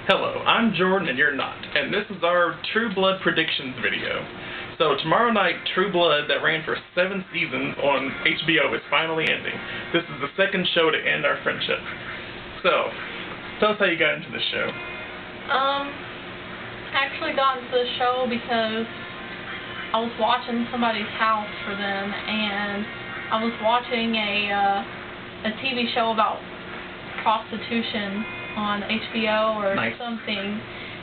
Hello, I'm Jordan and you're not, and this is our True Blood predictions video. So tomorrow night, True Blood, that ran for 7 seasons on HBO, is finally ending. This is the second show to end our friendship. So, tell us how you got into this show. I actually got into the show because I was watching somebody's house for them, and I was watching a TV show about prostitution on HBO or Nice. something,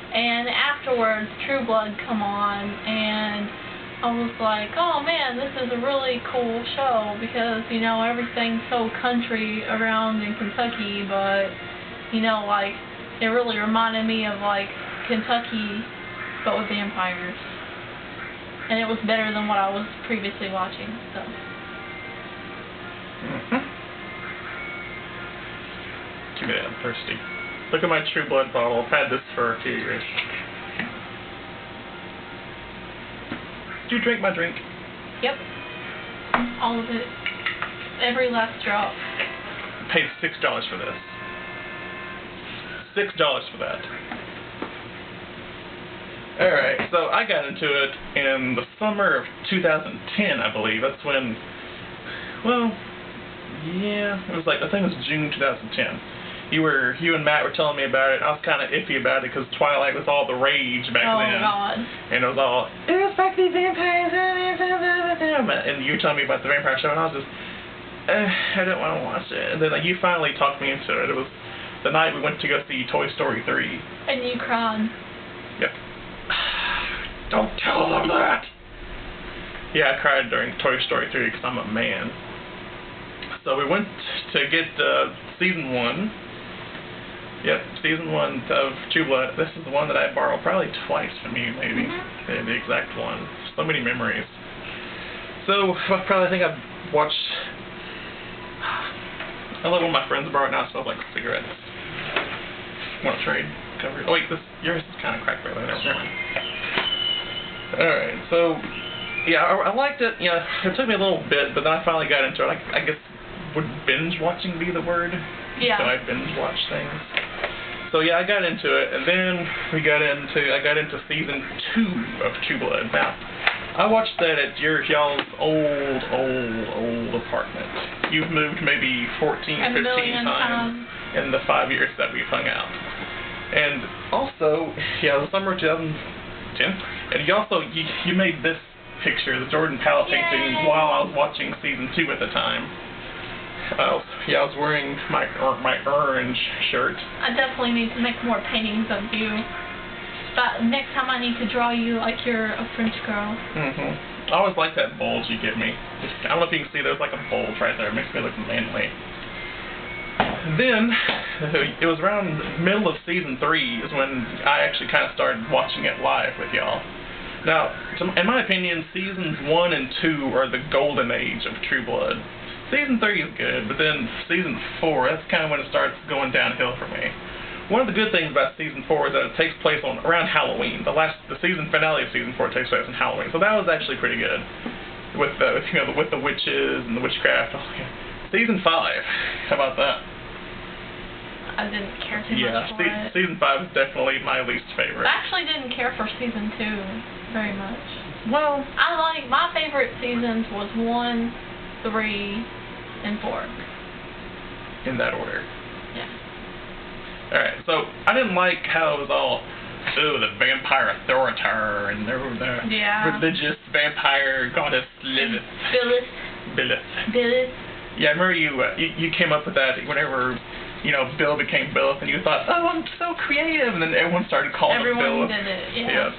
and afterwards True Blood come on, and I was like, oh man, this is a really cool show because, you know, everything's so country around in Kentucky, but, you know, like, it really reminded me of, like, Kentucky, but with vampires. And it was better than what I was previously watching, so. Give me that, I'm thirsty. Look at my True Blood bottle. I've had this for a few years. Did you drink my drink? Yep. All of it. Every last drop. I paid $6 for this. $6 for that. Alright, so I got into it in the summer of 2010, I believe. That's when, well, yeah, it was like, I think it was June 2010. You and Matt were telling me about it. I was kind of iffy about it because Twilight was all the rage back then. Oh, God. And it was all, it's like these vampires, and you were telling me about the vampire show, and I was just, I don't want to watch it. And then you finally talked me into it. It was the night we went to go see Toy Story 3. And you cried. Yep. Don't tell them that! Yeah, I cried during Toy Story 3 because I'm a man. So we went to get season 1. Yep, season 1 of True Blood. This is the one that I borrowed probably twice from you, maybe. The exact one. So many memories. So, I probably think I've watched... I let one of my friends borrow it now. It smells like cigarettes. Want to trade? Cover? Oh wait, yours is kind of cracked right there. Never mind. Alright, so... Yeah, I liked it. You know, it took me a little bit, but then I finally got into it. I guess, would binge watching be the word? Yeah. So I binge watch things. So yeah, I got into it, and then I got into season 2 of True Blood. Now, I watched that at y'all's old apartment. You've moved maybe 14, 15 times in the 5 years that we've hung out. And also, yeah, the summer of 2010, and you made this picture, the Jordan palette painting, while I was watching season 2 at the time. I was wearing my orange shirt. I definitely need to make more paintings of you. But next time I need to draw you like you're a French girl. I always like that bulge you give me. I don't know if you can see, there's like a bulge right there. It makes me look manly. Then, it was around the middle of season 3 is when I actually kind of started watching it live with y'all. Now, in my opinion, seasons 1 and 2 are the golden age of True Blood. Season 3 is good, but then season 4, that's kind of when it starts going downhill for me. One of the good things about season 4 is that it takes place around Halloween. The season finale of season 4 takes place on Halloween, so that was actually pretty good. With the witches and the witchcraft. Season 5, how about that? I didn't care too much for it. Season 5 is definitely my least favorite. I actually didn't care for season 2 very much. Well, my favorite seasons was 1, 3, and 4. In that order. Yeah. Alright, so I didn't like how it was all, the vampire authority, and there were the religious vampire goddess Lilith. Bilith. Yeah, I remember you came up with that whenever, Bill became Bilith, and you thought, oh, I'm so creative, and then everyone started calling him Bilith. Everyone did it, yeah.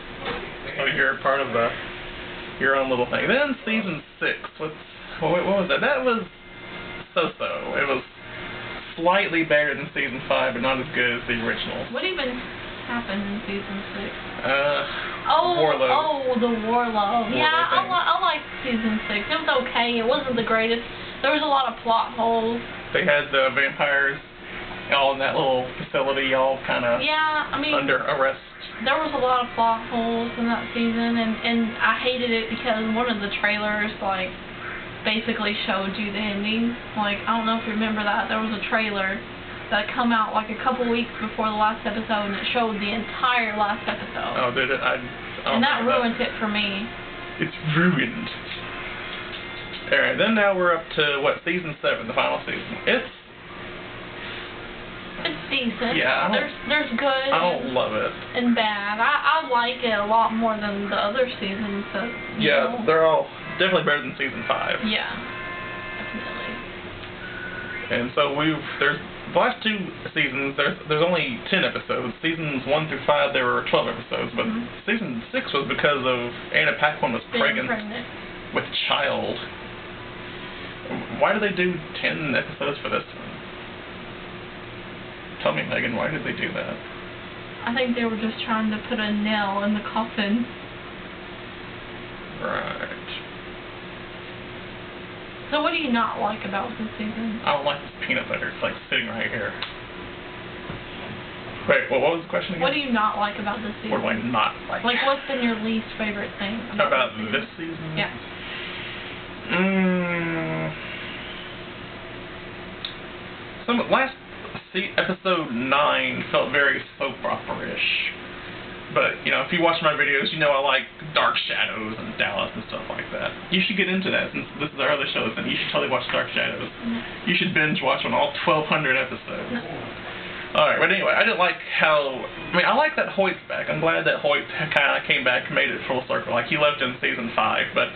So you're part of your own little thing. Then season 6, what was that? That was so-so. It was slightly better than season 5, but not as good as the original. What even happened in season 6? Warlow. Oh, the Warlow. Yeah, I liked season 6. It was okay. It wasn't the greatest. There was a lot of plot holes. They had the vampires all in that little facility, all kind of under arrest. There was a lot of plot holes in that season, and I hated it because one of the trailers, basically showed you the ending. I don't know if you remember that. There was a trailer that come out like a couple weeks before the last episode, and it showed the entire last episode. Oh, did it? And that ruined it for me. It's ruined. Alright, then now we're up to, what, season 7, the final season. It's decent. Yeah, there's good. I don't love it. And bad. I like it a lot more than the other seasons. That, yeah, know. they're all definitely better than season 5. Yeah, definitely. And so there's the last 2 seasons, there's only 10 episodes. Seasons 1 through 5, there were 12 episodes, but season 6 was because of Anna Paquin was pregnant with a child. Why do they do 10 episodes for this one? Tell me, Megan, why did they do that? I think they were just trying to put a nail in the coffin. Right. So what do you not like about this season? I don't like this peanut butter. It's like sitting right here. Wait, what was the question again? What do you not like about this season? What do I not like? Like, what's been your least favorite thing about this season? Yeah. Episode 9 felt very soap opera-ish. But, you know, if you watch my videos, you know I like Dark Shadows and Dallas and stuff like that. You should get into that since this is our other shows, and you should totally watch Dark Shadows. You should binge watch on all 1,200 episodes. Alright, but anyway, I didn't like how... I mean, I like that Hoyt's back. I'm glad that Hoyt kind of came back and made it full circle. Like, he left in season 5, but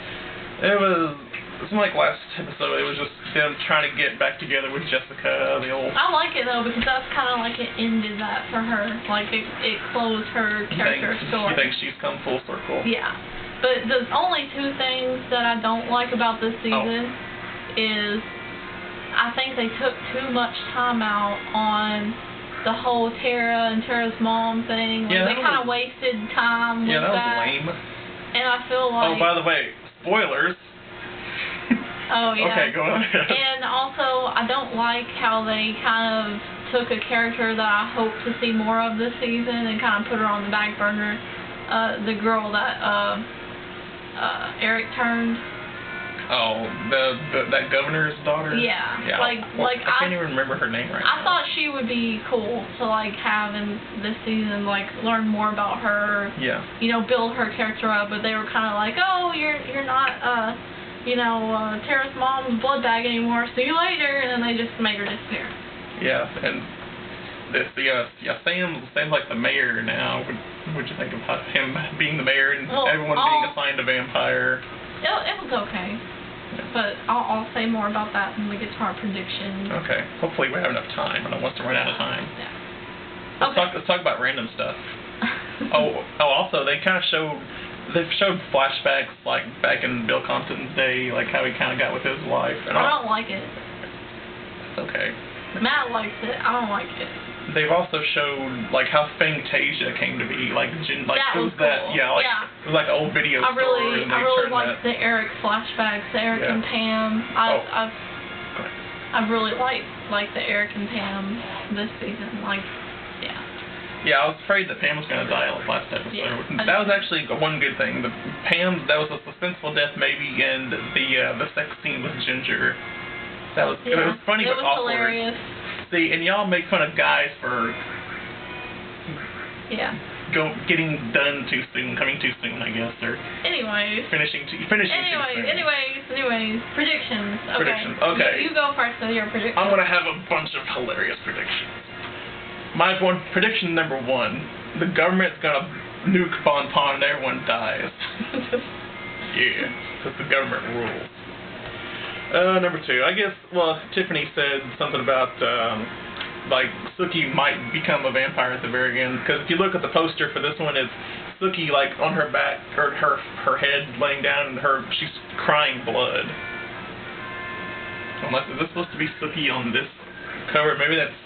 it was... It seemed like last episode, it was just them trying to get back together with Jessica, the old... I like it, though, because that's kind of like it ended that for her. Like, it closed her character story. You think she's come full circle? Yeah. But the only 2 things that I don't like about this season is I think they took too much time out on the whole Tara and Tara's mom thing. Like, they kind of wasted time with that. Yeah, that was lame. And I feel like... Oh, by the way, spoilers. Oh, yeah. Okay, go on ahead. And also, I don't like how they kind of took a character that I hope to see more of this season and kind of put her on the back burner. The girl that Eric turned. Oh, that governor's daughter? Yeah. Yeah. I can't even remember her name right now. I now. thought she would be cool to, like, have in this season, like, learn more about her. Yeah. You know, build her character up, but they were kind of like, oh, you're not, you know, Tara's mom's blood bag anymore, see you later, and then they just made her disappear. Yeah, and Sam's like the mayor now. What'd you think of him being the mayor and everyone being assigned a vampire? It was okay, but I'll say more about that when we get to our predictions. Okay, hopefully we have enough time. I don't want us to run out of time. Yeah. Let's talk about random stuff. Also, they kind of showed... They've showed flashbacks, like, back in Bill Compton's day, like, how he kind of got with his life. And I don't like it. It's okay. Matt likes it. I don't like it. They've also showed, like, how Fantasia came to be. Like, that was cool. that? Yeah, like, it was like an old video store. I really liked the Eric flashbacks, the Eric and Pam. I really liked the Eric and Pam this season. Like, yeah, I was afraid that Pam was going to die last episode. Yeah, that was actually one good thing. That was a suspenseful death maybe, and the sex scene with Ginger. It was funny but awkward. Hilarious. See, and y'all make fun of guys for getting done too soon, coming too soon, I guess, or finishing too soon. Anyways, predictions. Okay. Predictions. Okay. You go first with your predictions. I'm gonna have a bunch of hilarious predictions. My prediction number 1, the government's gonna nuke Bon Ton and everyone dies. Yeah, because the government rules. Number 2, I guess, Tiffany said something about, like, Sookie might become a vampire at the very end, because if you look at the poster for this one, it's Sookie, like, on her back, or her head laying down, and she's crying blood. Unless, is this supposed to be Sookie on this cover? Maybe that's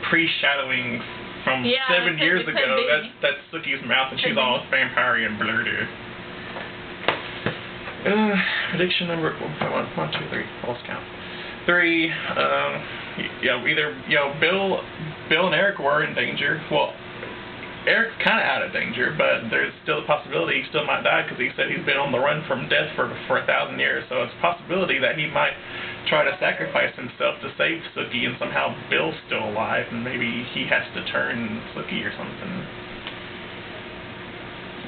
pre-shadowing from 7 years ago. That's Sookie's mouth, and she's all vampire and blurred. Prediction number 1, 2, 3. Let's count. 3. Bill and Eric were in danger. Well, Eric's kind of out of danger, but there's still a possibility he still might die because he said he's been on the run from death for 1,000 years. So it's a possibility that he might try to sacrifice himself to save Sookie, and somehow Bill's still alive, and maybe he has to turn Sookie or something.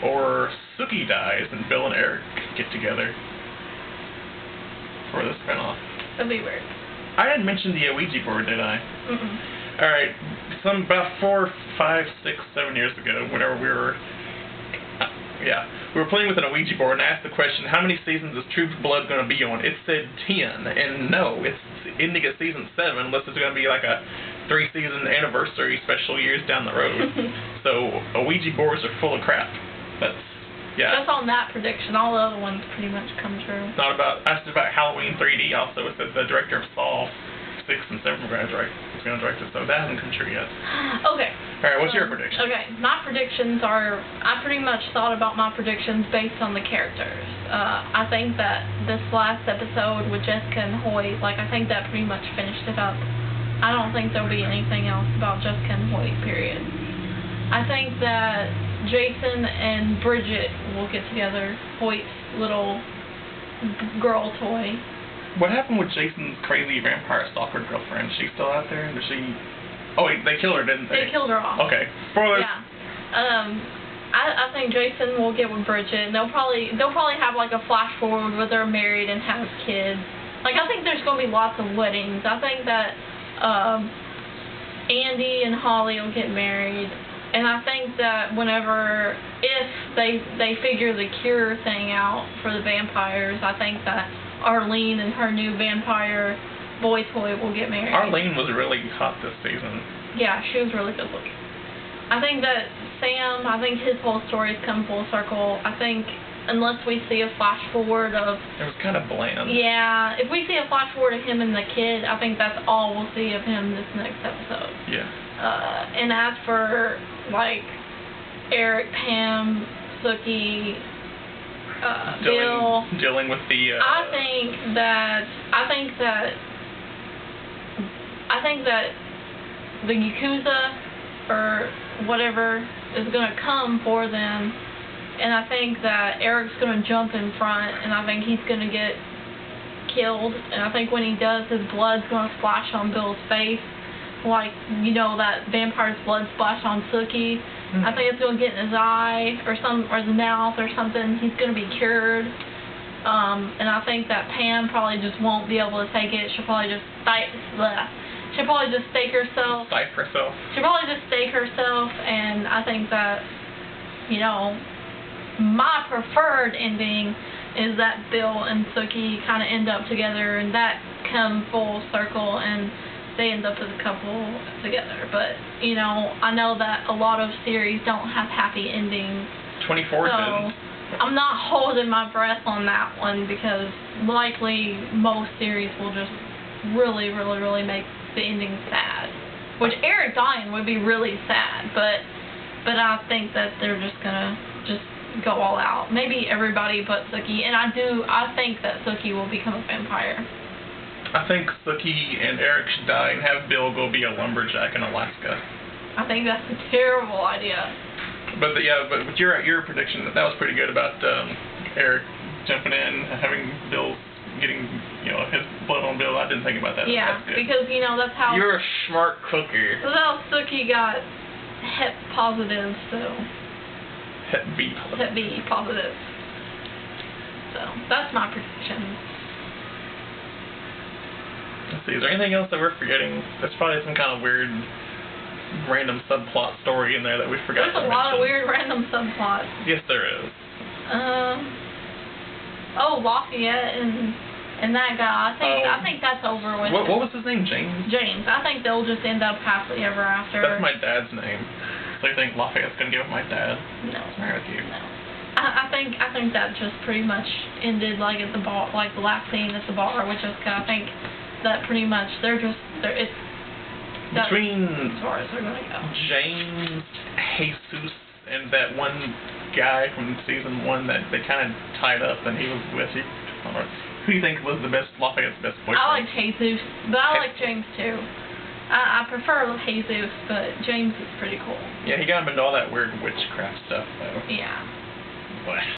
Or Sookie dies and Bill and Eric get together for the spinoff. That'd be weird. I didn't mention the Ouija board, did I? Mm-mm. Alright, about 4, 5, 6, 7 years ago, whenever we were playing with an Ouija board, and I asked the question, how many seasons is True Blood going to be on? It said 10, and no, it's ending at season 7, unless it's going to be like a 3-season anniversary special years down the road. So, Ouija boards are full of crap. Just on that prediction, all the other ones pretty much come true. I asked about Halloween 3D also. It said the director of Saw 6 and 7 was going to direct it, so that hasn't come true yet. Okay. Alright, what's your prediction? Okay, my predictions are, I pretty much thought about my predictions based on the characters. I think that this last episode with Jessica and Hoyt, I think that pretty much finished it up. I don't think there'll be anything else about Jessica and Hoyt, period. I think that Jason and Bridget will get together, Hoyt's little girl toy. What happened with Jason's crazy vampire stalker girlfriend? She's still out there? Does she... Oh, wait, they killed her, didn't they? They killed her off. Okay. Spoilers. Yeah. I think Jason will get with Bridget, and they'll probably have a flash forward where they're married and have kids. I think there's going to be lots of weddings. I think that Andy and Holly will get married. And I think that if they figure the cure thing out for the vampires, I think that Arlene and her new vampire boy toy will get married. Arlene was really hot this season. Yeah, she was really good looking. I think that Sam, his whole story's come full circle. I think unless we see a flash forward of... It was kind of bland. Yeah, if we see a flash forward of him and the kid, I think that's all we'll see of him this next episode. Yeah. And as for, Eric, Pam, Sookie, Bill... Dealing with the... I think that the Yakuza, or whatever, is going to come for them, and I think that Eric's going to jump in front, and I think he's going to get killed, and I think when he does, his blood's going to splash on Bill's face, that vampire's blood splashed on Sookie. Mm-hmm. I think it's going to get in his eye, or his mouth, or something. He's going to be cured. And I think that Pam probably just won't be able to take it. She'll probably just stake herself. She'll probably just stake herself, and I think that, my preferred ending is that Bill and Sookie kind of end up together, and that come full circle, and they end up as a couple together. But, I know that a lot of series don't have happy endings. 24 so didn't. I'm not holding my breath on that one, because likely most series will just really, really, really make the ending sad. Which Eric dying would be really sad, but I think that they're just gonna go all out. Maybe everybody but Sookie, and I think that Sookie will become a vampire. I think Sookie and Eric should die and have Bill go be a lumberjack in Alaska. I think that's a terrible idea. But with your prediction, that was pretty good about Eric jumping in, having Bill getting his blood on Bill. I didn't think about that. Yeah, because that's how you're a smart cookie. That's how Sookie got Hep positive, so Hep B positive. Hep B positive. So that's my prediction. Let's see, is there anything else that we're forgetting? There's probably some kind of weird, random subplot story in there that we forgot to mention. There's a lot of weird random subplots. Yes, there is. Lafayette and that guy. I think that's over with. What was his name? James? James. I think they'll just end up happily ever after. That's my dad's name. So you think Lafayette's gonna give up my dad? No. What's wrong with you? No. I think that just pretty much ended at the bar, the last scene at the bar, which is I think that pretty much it's between as far as they're gonna go. James, Jesus, and that one guy from season 1 that they kind of tied up and he was with you. Who do you think was Lafayette's best boyfriend? I like Jesus, but I like James too. I prefer Jesus, but James is pretty cool. Yeah, he got him into all that weird witchcraft stuff, though. Yeah. But